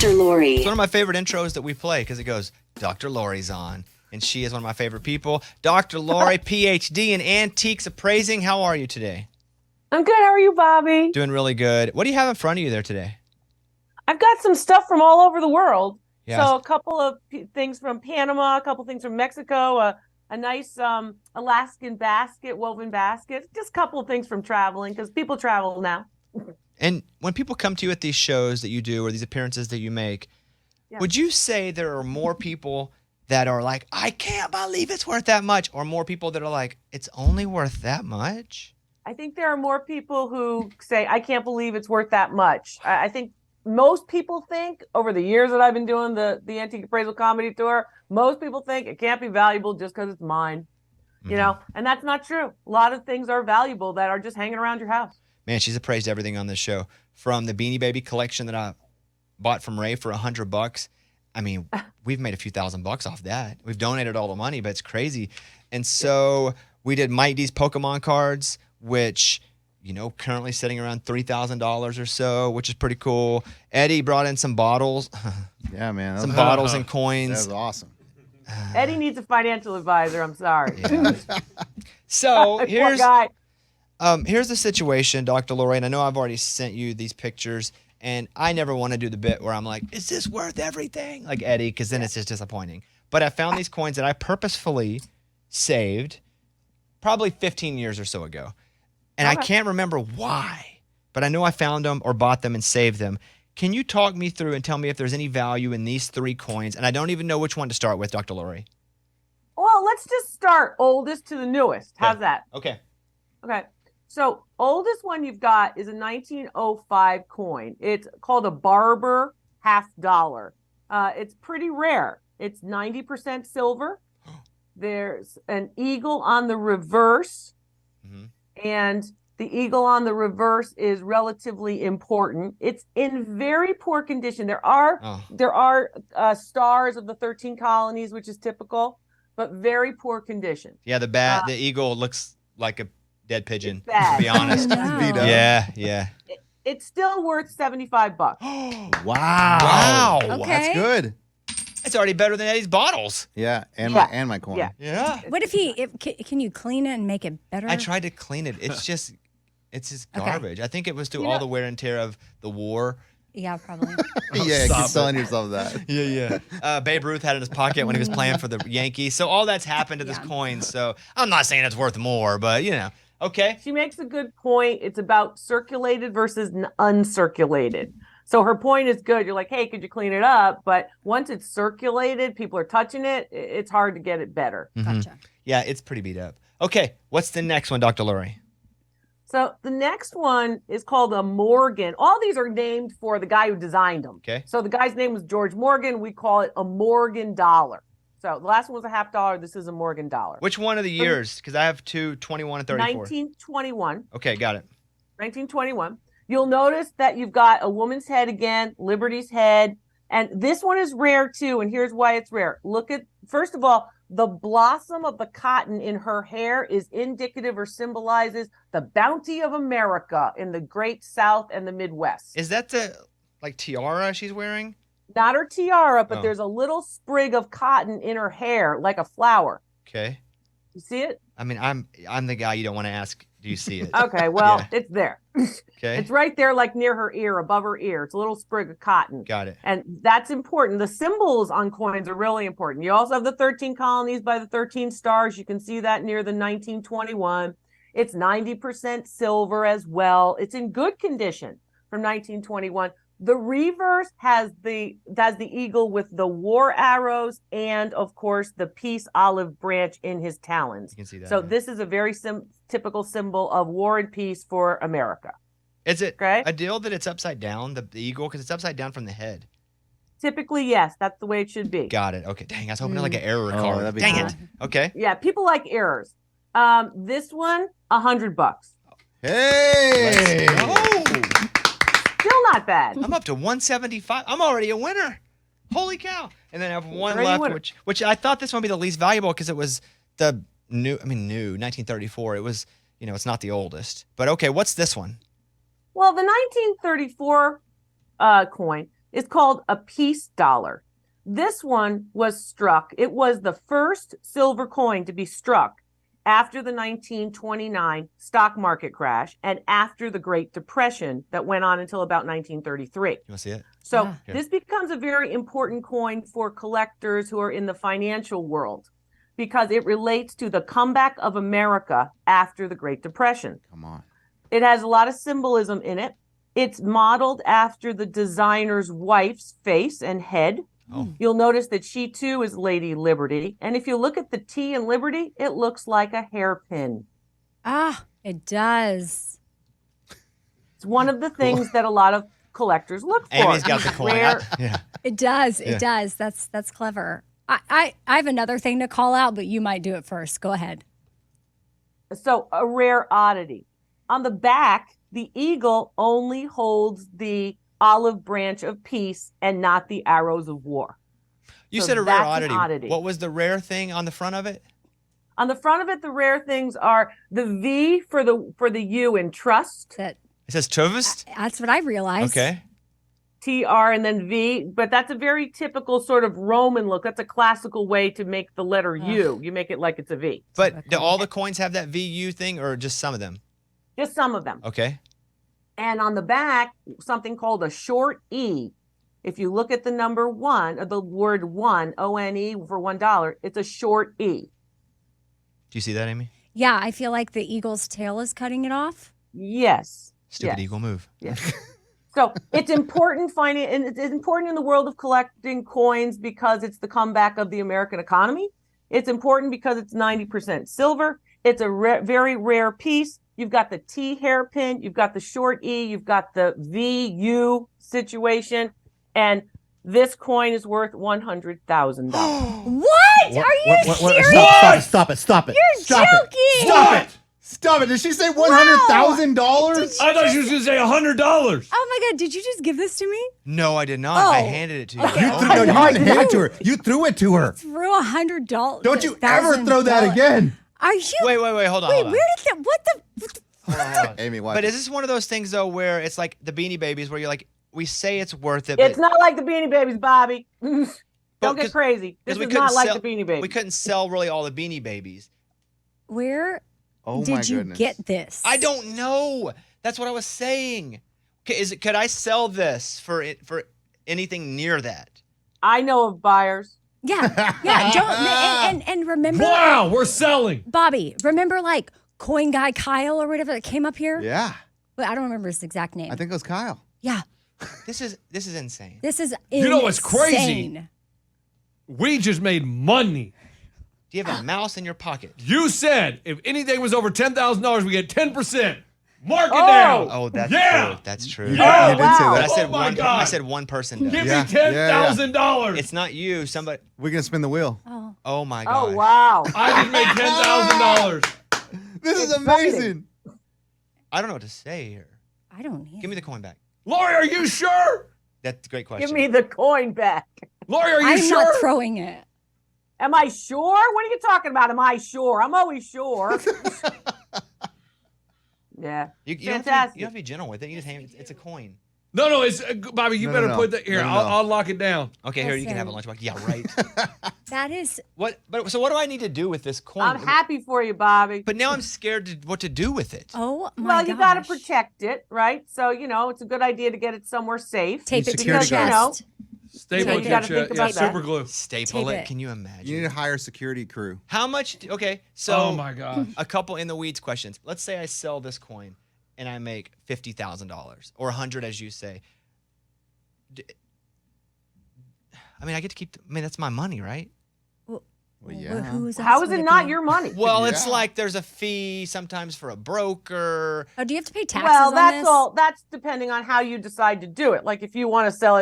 Dr. Lori. It's one of my favorite intros that we play because it goes, Dr. Lori's on. And she is one of my favorite people. Dr. Lori, PhD in antiques appraising. How are you today? I'm good. How are you, Bobby? Doing really good. What do you have in front of you there today? I've got some stuff from all over the world. Yeah. So a couple of things from Panama, a couple things from Mexico, a nice Alaskan basket, woven basket, just a couple of things from traveling because people travel now. And when people come to you at these shows that you do or these appearances that you make, would you say there are more people that are like, I can't believe it's worth that much, or more people that are like, it's only worth that much? I think there are more people who say, I can't believe it's worth that much. I think most people think, over the years that I've been doing the Antique Appraisal Comedy Tour, most people think it can't be valuable just because it's mine. You know, and that's not true. A lot of things are valuable that are just hanging around your house. Man, she's appraised everything on this show. From the Beanie Baby collection that I bought from Ray for $100. I mean, we've made a few $1,000 off that. We've donated all the money, but it's crazy. And so we did Mike D's Pokemon cards, which, you know, currently sitting around $3,000 or so, which is pretty cool. Eddie brought in some bottles. Yeah, man. Some bottles and coins. That was awesome. Eddie needs a financial advisor. I'm sorry. Yeah. So Poor here's guy. here's the situation, Dr. Lori, and I know I've already sent you these pictures, and I never want to do the bit where I'm like, is this worth everything? Like Eddie, because then it's just disappointing. But I found these coins that I purposefully saved probably 15 years or so ago. And I can't remember why, but I know I found them or bought them and saved them. Can you talk me through and tell me if there's any value in these three coins? And I don't even know which one to start with, Dr. Lori. Well, let's just start oldest to the newest. How's that? Okay. Okay. So oldest one you've got is a 1905 coin. It's called a Barber $50. It's pretty rare. It's 90% silver. There's an eagle on the reverse. And the eagle on the reverse is relatively important. It's in very poor condition. There are stars of the 13 colonies, which is typical, but very poor condition. Yeah, the eagle looks like a dead pigeon, to bad. be honest. Yeah. It's still worth $75. Wow. Okay. That's good. It's already better than Eddie's bottles. Yeah, and my coin. Yeah. What if can you clean it and make it better? I tried to clean it. It's just garbage. I think it was through all the wear and tear of the war. Yeah, probably. Yeah, keep telling yourself that. Yeah. Babe Ruth had it in his pocket when he was playing for the Yankees. So all that's happened to this coin. So I'm not saying it's worth more, but you know. Okay. She makes a good point. It's about circulated versus uncirculated. So her point is good. You're like, hey, could you clean it up? But once it's circulated, people are touching it. It's hard to get it better. Gotcha. Yeah, it's pretty beat up. Okay, what's the next one, Dr. Lori? So the next one is called a Morgan. All these are named for the guy who designed them. Okay. So the guy's name was George Morgan. We call it a Morgan dollar. So the last one was a $50. This is a Morgan dollar. Which one of the years? Because I have 21 and 34. 1921. Okay, got it. 1921. You'll notice that you've got a woman's head again, Liberty's head. And this one is rare too. And here's why it's rare. Look at, first of all, the blossom of the cotton in her hair is indicative or symbolizes the bounty of America in the Great South and the Midwest. Is that the tiara she's wearing? Not her tiara, but there's a little sprig of cotton in her hair, like a flower. Okay. You see it? I mean, I'm the guy you don't want to ask, do you see it? Okay, well, it's there. Okay. It's right there, like near her ear, above her ear. It's a little sprig of cotton. Got it. And that's important. The symbols on coins are really important. You also have the 13 colonies by the 13 stars. You can see that near the 1921. It's 90% silver as well. It's in good condition from 1921. The reverse has the eagle with the war arrows and, of course, the peace olive branch in his talons. You can see that. So this is a very typical symbol of war and peace for America. Is it a deal that it's upside down, the eagle? Because it's upside down from the head. Typically, yes. That's the way it should be. Got it. Okay. Dang, I was hoping like an error card. That'd be Dang cool. it. Okay. Yeah, people like errors. This one, $100. Hey! Still not bad. I'm up to 175. I'm already a winner. Holy cow. And then I have one Already a left, winner. which I thought this one would be the least valuable because it was the new, 1934. It was, it's not the oldest. But okay, what's this one? Well, the 1934 coin, is called a peace dollar. This one was struck. It was the first silver coin to be struck after the 1929 stock market crash and after the Great Depression that went on until about 1933. You want to see it? So Yeah. this becomes a very important coin for collectors who are in the financial world because it relates to the comeback of America after the Great Depression. Come on. It has a lot of symbolism in it. It's modeled after the designer's wife's face and head. Oh. You'll notice that she too is Lady Liberty. And if you look at the T in Liberty, it looks like a hairpin. Ah, it does. It's one of the things that a lot of collectors look for. Amy's got the coin. Rare- Yeah. It does. Yeah. It does. That's clever. I have another thing to call out, but you might do it first. Go ahead. So a rare oddity. On the back, the eagle only holds the olive branch of peace and not the arrows of war. You So said a rare that's an oddity. oddity. What was the rare thing on the front of it? On the front of it, the rare things are the V for the U in trust, It says Tuvist? That's what I realized. Okay. TR, and then V. But that's a very typical sort of Roman look. That's a classical way to make the letter U. You make it like it's a V. But do all the coins have that VU thing or just some of them? Just some of them. Okay. And on the back, something called a short E. If you look at the number one, or the word one, O-N-E for $1, it's a short E. Do you see that, Amy? Yeah, I feel like the eagle's tail is cutting it off. Yes. Stupid Yes. eagle move. Yes. So it's important and it's important in the world of collecting coins because it's the comeback of the American economy. It's important because it's 90% silver. It's a very rare piece. You've got the T hairpin, you've got the short E, you've got the VU situation, and this coin is worth $100,000. What? Are you serious? Stop it. Stop it. You're Stop joking. It. Stop it. Stop it. Did she say $100,000? I thought she was going to say $100. Oh my God! Did you just give this to me? No, I did not. I Oh. handed it to you. Okay. You didn't hand it to her. You threw it to her. Threw $100. Don't you ever throw that again. Are you? Wait, hold on. Wait, hold on. where did that? What the? Hold on. Amy, watch But it. is this one of those things though where it's like the Beanie Babies where you're like, we say it's worth it, It's but not like the Beanie Babies, Bobby. Don't Well, get crazy. This we is couldn't not like sell- the Beanie Babies. we couldn't sell really all the Beanie Babies. Where Oh my did you goodness. get this? I don't know. That's what I was saying. Could I sell this for anything near that? I know of buyers. Yeah. Don't and remember. Wow, we're selling. Bobby, remember like Coin Guy Kyle or whatever that came up here? Yeah. Well, I don't remember his exact name. I think it was Kyle. Yeah. This is insane. This is You know what's crazy? insane. We just made money. Do you have a mouse in your pocket? You said if anything was over $10,000, we get 10%. Mark it Oh. down. Oh, that's Yeah. true. That's true. You did, Oh, you did say wow. But I that. said Oh my one. God. I said one person does. Give Yeah. me $10,000. It's not you. Somebody. We're going to spin the wheel. Oh. Oh my god. Oh, wow. I just made $10,000. This is Exciting. amazing. I don't know what to say here. I don't need Give me the coin back. Lori, are you sure? That's a great question. Give me the coin back. Lori, are you I'm sure? not throwing it. Am I sure? What are you talking about? Am I sure? I'm always sure. Yeah. You don't have Fantastic. to be gentle with it. You just hand, it's a coin. No, it's Bobby. You No, better no. put that here. No, I'll lock it down. Okay, here you can have a Listen. lunchbox. Yeah, right. That is. What? But so what do I need to do with this coin? I'm happy for you, Bobby. But now I'm scared what to do with it. Oh my Well, you got to gosh. protect it, right? So, it's a good idea to get it somewhere safe. Tape it to your Security guard. chest. Staple you it gotta to think you. about Yeah, that. super glue. Staple Tape it. it. Can you imagine? You need to hire a security crew. How much? Okay, so Oh my God. a couple in the weeds questions. Let's say I sell this coin and I make $50,000 or 100, as you say. I mean, I get to keep. I mean, that's my money, right? Well, Well, yeah. who's else How is would it it not be? your money? Well, it's Yeah. like there's a fee sometimes for a broker. Oh, do you have to pay taxes Well, on that's this? all. That's depending on how you decide to do it. Like if you want to sell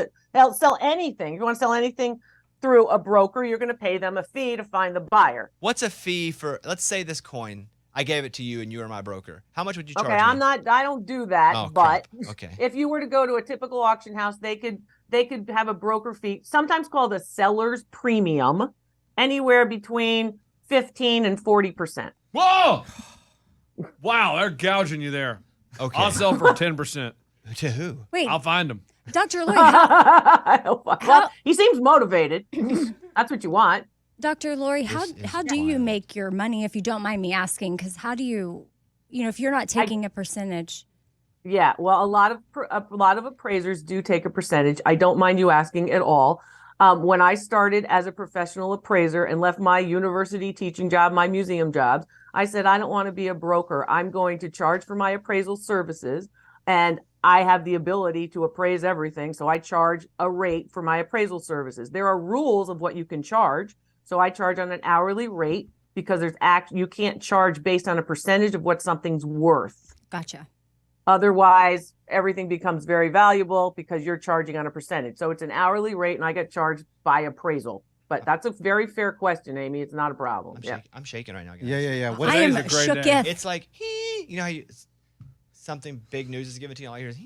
anything. If you want to sell anything through a broker, you're going to pay them a fee to find the buyer. What's a fee for? Let's say this coin. I gave it to you, and you were my broker. How much would you charge Okay, me? I don't do that, Oh, but crap. Okay. if you were to go to a typical auction house, they could have a broker fee, sometimes called a seller's premium, anywhere between 15 and 40%. Whoa! Wow, they're gouging you there. Okay. I'll sell for 10%. To who? Wait, I'll find them. Dr. Lori, how, He seems motivated. That's what you want. Dr. Lori, how do you make your money, if you don't mind me asking? Because how do you, if you're not taking a percentage? Yeah, well, a lot of appraisers do take a percentage. I don't mind you asking at all. When I started as a professional appraiser and left my university teaching job, my museum jobs, I said, I don't want to be a broker. I'm going to charge for my appraisal services, and I have the ability to appraise everything. So I charge a rate for my appraisal services. There are rules of what you can charge. So I charge on an hourly rate because you can't charge based on a percentage of what something's worth. Gotcha. Otherwise, everything becomes very valuable because you're charging on a percentage. So it's an hourly rate, and I get charged by appraisal. But that's a very fair question, Amy. It's not a problem. I'm shaking right now, guys. Yeah. I am shooketh. It's like, how something big news is given to you, all you hear is,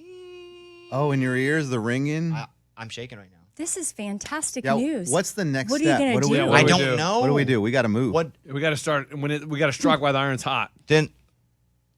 Oh, in your ears, the ringing? I'm shaking right now. This is fantastic news. What's the next What are step? you going to do? I don't know. What do we do? We got to move. We got to start we got to strike while the iron's hot. Then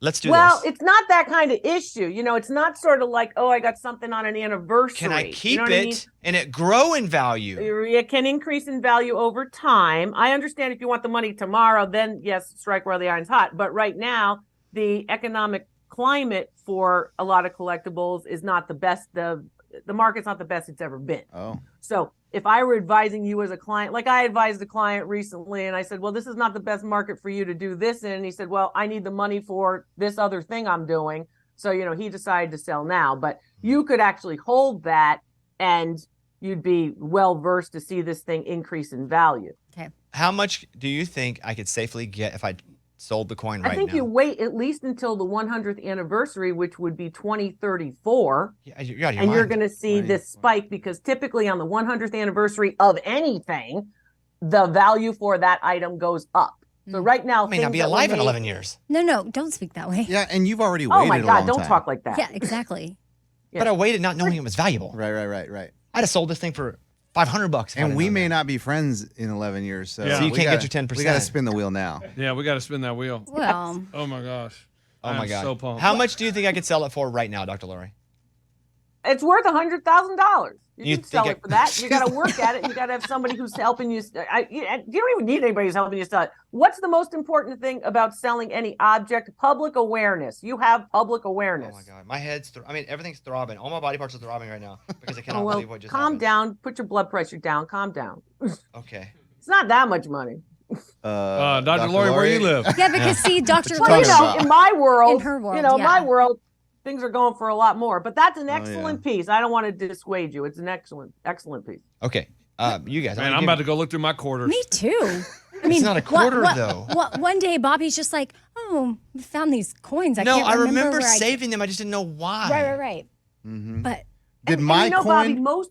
let's do Well, this. it's not that kind of issue. It's not sort of like, oh, I got something on an anniversary. Can I keep what it I mean? and it grow in value? It can increase in value over time. I understand if you want the money tomorrow, then yes, strike while the iron's hot. But right now, the economic climate for a lot of collectibles is not the best. The market's not the best it's ever been. Oh. So if I were advising you as a client, like I advised a client recently, and I said, well, this is not the best market for you to do this in. And he said, well, I need the money for this other thing I'm doing. So, he decided to sell now. But you could actually hold that, and you'd be well versed to see this thing increase in value. Okay. How much do you think I could safely get if I sold the coin right now? I think you wait at least until the 100th anniversary, which would be 2034. Yeah, you're out of your And you're mind. going to see this spike because typically on the 100th anniversary of anything, the value for that item goes up. So right now, I may not be things that were alive in made- 11 years. No, don't speak that way. Yeah, and you've already waited Oh my a God, long don't time. talk like that. Yeah, exactly. Yeah. But I waited not knowing it was valuable. Right. I'd have sold this thing for $500. if I'd And have we known may that. not be friends in 11 years. So, Yeah. So you we can't gotta- get your 10%. We got to spin the wheel now. Yeah, we got to spin that wheel. Well, Oh my gosh. Oh I my am God. so pumped. How much do you think I could sell it for right now, Dr. Lori? It's worth $100,000. You You can sell think it for that. You got to work at it. You got to have somebody who's helping you. You don't even need anybody who's helping you sell it. What's the most important thing about selling any object? Public awareness. You have public awareness. Oh my God. My head's, everything's throbbing. All my body parts are throbbing right now because I cannot Oh, well, believe what just calm happened. down. Put your blood pressure down. Calm down. Okay. It's not that much money. Dr. Lori, where you live? yeah, because see, Dr. Well, Lori, you know, in my world, In her world, in my yeah. world, things are going for a lot more. But that's an yeah. excellent piece. I don't want to dissuade you. It's an excellent piece. Okay. You guys. Man, I'm about to go look through my quarters. me too. I mean, not a quarter, though. One day, Bobby's just like, oh, we found these coins. I No, can't I remember remember where saving them. I just didn't know why. Right. Mm-hmm. But Did And my you know, coin? Bobby, most.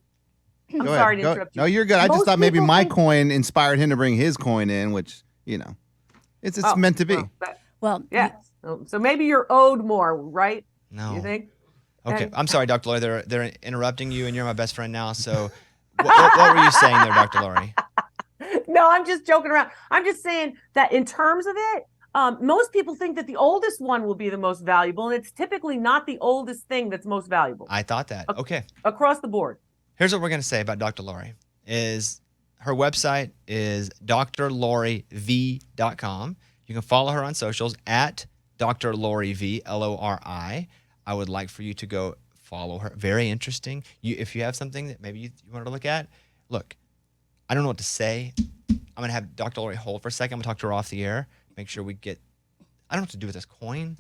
I'm Go sorry ahead, to interrupt you. No, you're good. I just Most thought maybe people my think- coin inspired him to bring his coin in, which it's Oh, meant to be. well, yes. So maybe you're owed more, right? No. You think? Okay. And- I'm sorry, Dr. Lori. They're interrupting you, and you're my best friend now. So what were you saying there, Dr. Lori? No, I'm just joking around. I'm just saying that in terms of it, most people think that the oldest one will be the most valuable, and it's typically not the oldest thing that's most valuable I thought that. Okay. across the board. Here's what we're going to say about Dr. Lori is her website is drloriv.com. You can follow her on socials at Dr. Lori V, Lori. I would like for you to go follow her. Very interesting. If you have something that maybe you wanted to look at, look, I don't know what to say. I'm going to have Dr. Lori hold for a second. I'm going to talk to her off the air, make sure we get, I don't know what to do with this coin.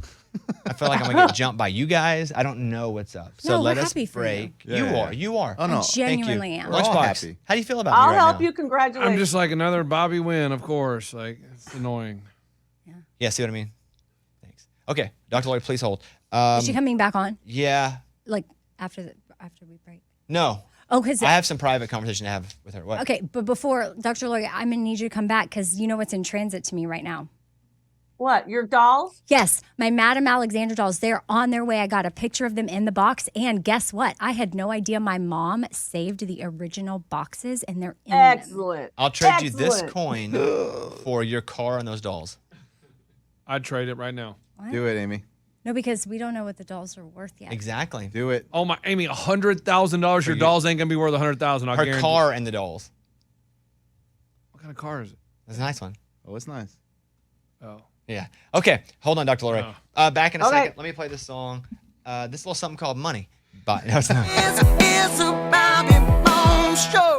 I feel like I'm going to get jumped by you guys. I don't know what's up. So No, we're let us happy for you. break. Yeah. You are. Oh no, genuinely am. We're all Lunchbox, happy. how do you feel about I'll me right help now? you. Congratulations. I'm just like another Bobby win, of course. Like, it's annoying. Yeah, see what I mean? Thanks. Okay, Dr. Lori, please hold. is she coming back on? Yeah. Like after we break? No. Oh, because I have some private conversation to have with her. What? okay, but before Dr. Lori, I'm gonna need you to come back because you know what's in transit to me right now. What, your dolls? Yes, my Madame Alexander dolls. They're on their way. I got a picture of them in the box, and guess what? I had no idea my mom saved the original boxes, and they're in them. Excellent. I'll trade you this Excellent. coin for your car and those dolls. I'd trade it right now. Do it, Amy. No, because we don't know what the dolls are worth yet. Exactly. Do it. Oh my, Amy, $100,000. Your dolls ain't gonna be worth $100,000. I'll Her guarantee. car and the dolls. What kind of car is it? That's a nice one. Oh, it's nice. Oh. Yeah. Okay. Hold on, Dr. Lori. Back in a Okay. second. Let me play this song. This little something called Money. But no, it's not. It's a Bobby Bones show.